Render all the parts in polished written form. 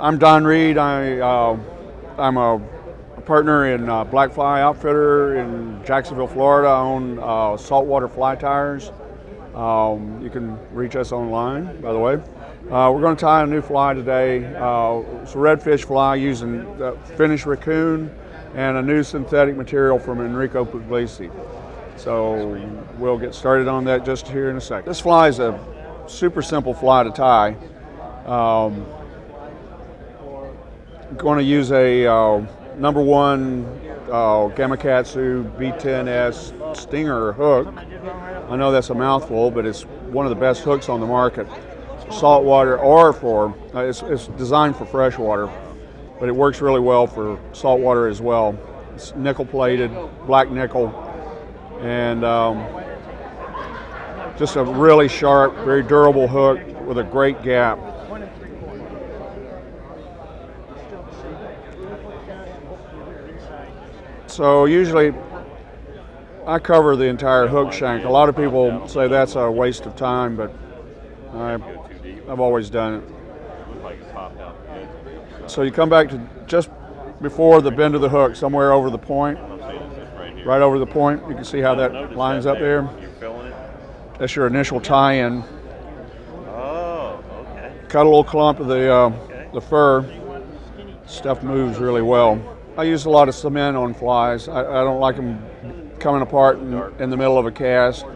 I'm Don Reed. I'm a partner in Black Fly Outfitter in Jacksonville, Florida. I own Saltwater fly tires. You can reach us online, by the way. We're going to tie a new fly today. It's a redfish fly using finished raccoon and a new synthetic material from Enrico Puglisi. So we'll get started on that just here in a second. This fly is a super simple fly to tie. I'm going to use a number one Gamakatsu B10S stinger hook. I know that's a mouthful, but it's one of the best hooks on the market. Saltwater or it's designed for freshwater, but it works really well for saltwater as well. It's nickel plated, black nickel, and just a really sharp, very durable hook with a great gap. So usually I cover the entire hook shank. A lot of people say that's a waste of time, but I've always done it. So you come back to just before the bend of the hook, somewhere over the point, right over the point. You can see how that lines up there. That's your initial tie-in. Oh, okay. Cut a little clump of the fur. Stuff moves really well. I use a lot of cement on flies. I don't like them coming apart in the middle of a cast.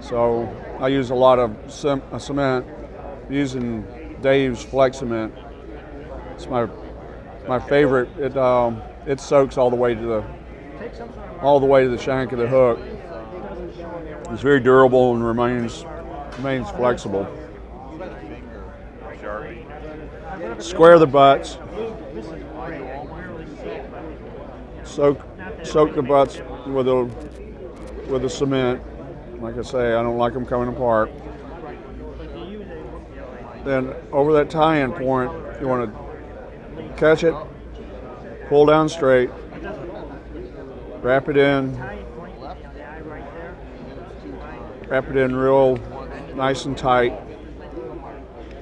So I use a lot of cement, using Dave's Flex Cement. It's my favorite. It soaks all the way to the shank of the hook. It's very durable and remains flexible. Square the butts. Soak the butts with the cement. Like I say, I don't like them coming apart. Then over that tie-in point, you want to catch it, pull down straight, wrap it in real nice and tight.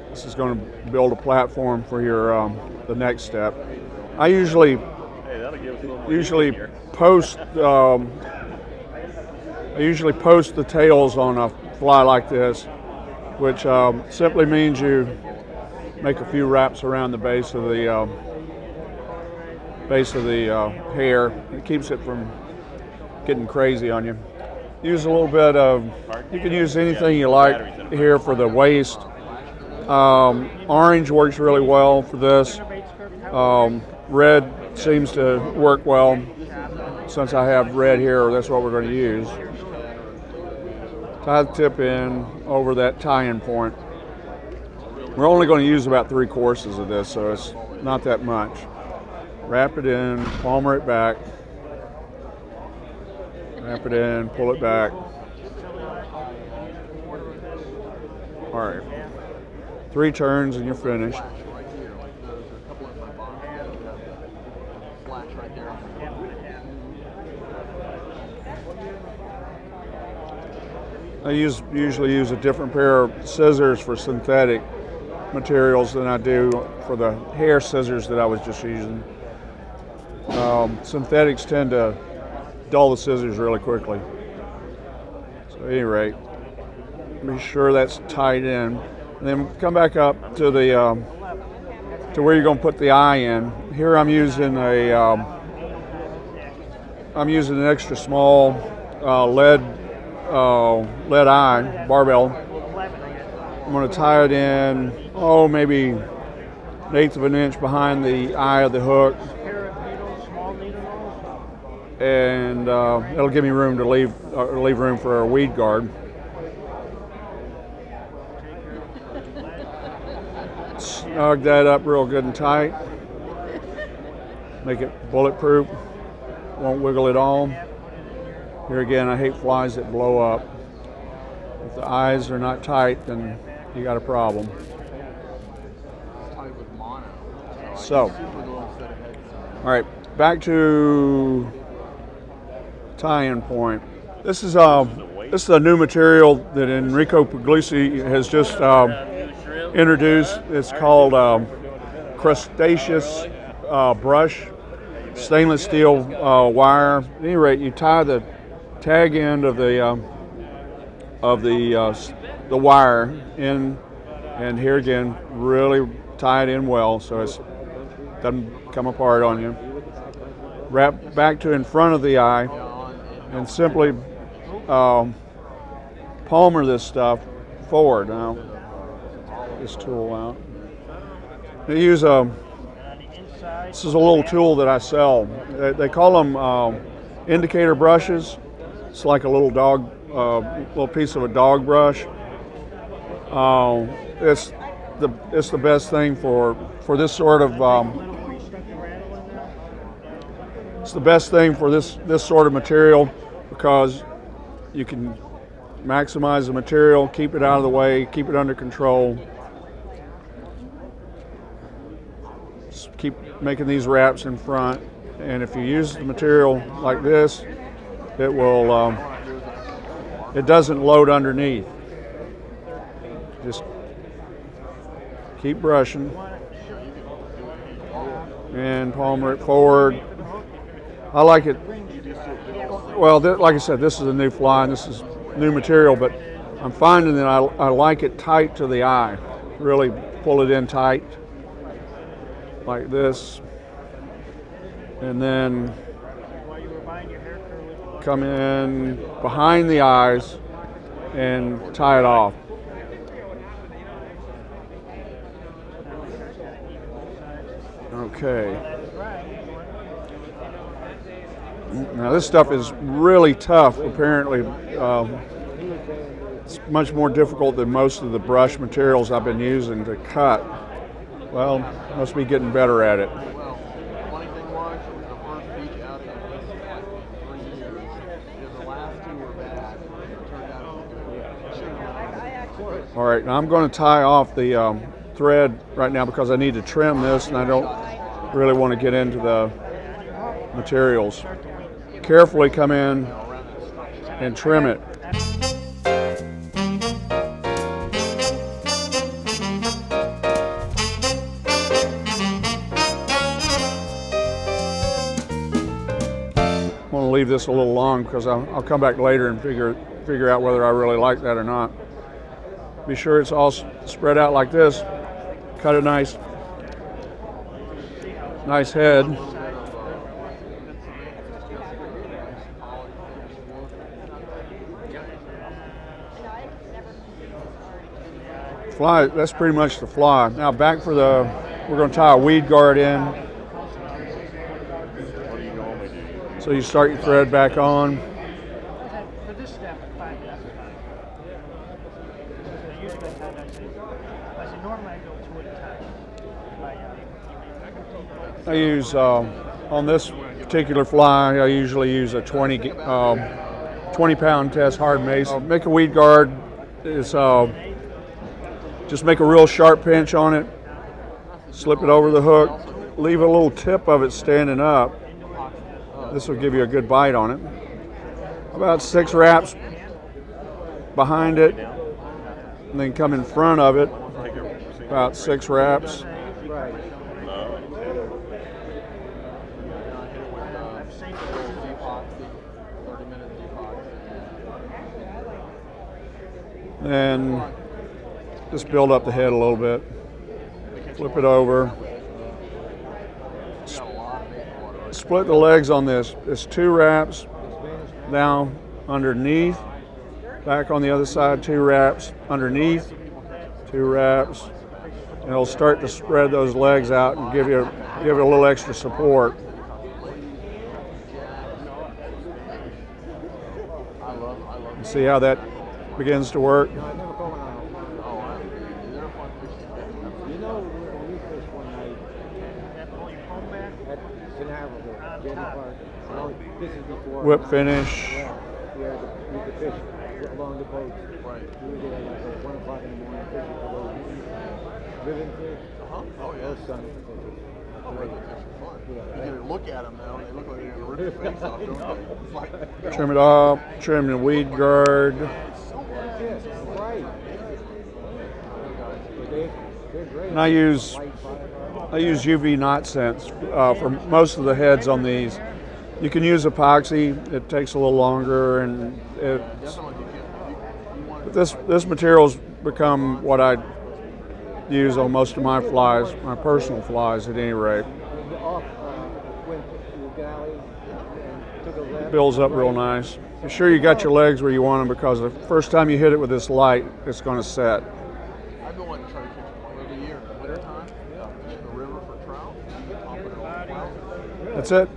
This is going to build a platform for your the next step. I usually post the tails on a fly like this, which simply means you make a few wraps around the base of the hair. It keeps it from getting crazy on you. Use a little bit of, you can use anything you like here for the waist. Orange works really well for this. Red seems to work well. Since I have red here, that's what we're going to use. Tie the tip in over that tie-in point. We're only going to use about 3 courses of this, so it's not that much. Wrap it in, palmer it back. Wrap it in, pull it back. All right. 3 turns and you're finished. I usually use a different pair of scissors for synthetic materials than I do for the hair scissors that I was just using. Synthetics tend to dull the scissors really quickly. So at any rate, be sure that's tight in. And then come back up to the to where you're going to put the eye in. Here I'm using an extra small lead eye barbell. I'm going to tie it in, maybe 1/8 of an inch behind the eye of the hook, and it'll give me room to leave room for a weed guard. Snug that up real good and tight. Make it bulletproof. Won't wiggle at all. Here again, I hate flies that blow up. If the eyes are not tight, then you got a problem. So, all right, back to tie-in point. This is a new material that Enrico Puglisi has just introduced. It's called crustaceous brush, stainless steel wire. At any rate, you tie the tag end of the wire in, and here again, really tie it in well so it doesn't come apart on you. Wrap back to in front of the eye, and simply palmer this stuff forward. Now, this tool out. I use this is a little tool that I sell. They call them indicator brushes. It's like a little little piece of a dog brush. It's the best thing for this sort of. It's the best thing for this sort of material because you can maximize the material, keep it out of the way, keep it under control. Just keep making these wraps in front, and if you use the material like this, it will. It doesn't load underneath. Just keep brushing and palmer it forward. I like it. Well, like I said, this is a new fly and this is new material, but I'm finding that I like it tight to the eye. Really pull it in tight, like this, and then come in behind the eyes and tie it off. Okay. Now this stuff is really tough, apparently. It's much more difficult than most of the brush materials I've been using to cut. Well, must be getting better at it. Well, the funny thing was, it was the first beach outing in 3 years. Because the last two were bad. It turned out good. All right, now I'm going to tie off the thread right now because I need to trim this and I don't really want to get into the materials. Carefully come in and trim it. I want to leave this a little long because I'll come back later and figure out whether I really like that or not. Be sure it's all spread out like this. Cut a nice head. Fly, that's pretty much the fly. Now back for we're going to tie a weed guard in. What do you normally do? So you start your thread back on. For this step, I usually I say normally I go 2 at a time. I use, on this particular fly, I usually use a 20 pound test hard mace. Make a weed guard is just make a real sharp pinch on it, slip it over the hook, leave a little tip of it standing up. This will give you a good bite on it. About 6 wraps behind it, and then come in front of it, about 6 wraps. And just build up the head a little bit. Flip it over. Split the legs on this. It's 2 wraps down underneath. Back on the other side, 2 wraps underneath. 2 wraps. And it'll start to spread those legs out and give it a little extra support. You see how that begins to work? Whip finish. Yeah, we could fish along the boat. Right. We would get like 1 o'clock in the morning fishing for those ribbon fish. Oh, yeah. Those sunny fish. Oh, ribbon fish are fun. You can look at them now, and they look like they're going to rip your face off, don't they? It's like, Trim it off, trim the weed guard. Yes, right. But they're great. And I use White fire. I use UV knot sense for most of the heads on these. You can use epoxy. It takes a little longer, and Definitely, you want but this material's become what I use on most of my flies, my personal flies at any rate. Off, went to the galley and took a left. Builds up real nice. Be sure you got your legs where you want them, because the first time you hit it with this light, it's going to set. I've been wanting to try to catch one every year in the wintertime. Fish in the river for trout. I'll put it on the fly. That's it.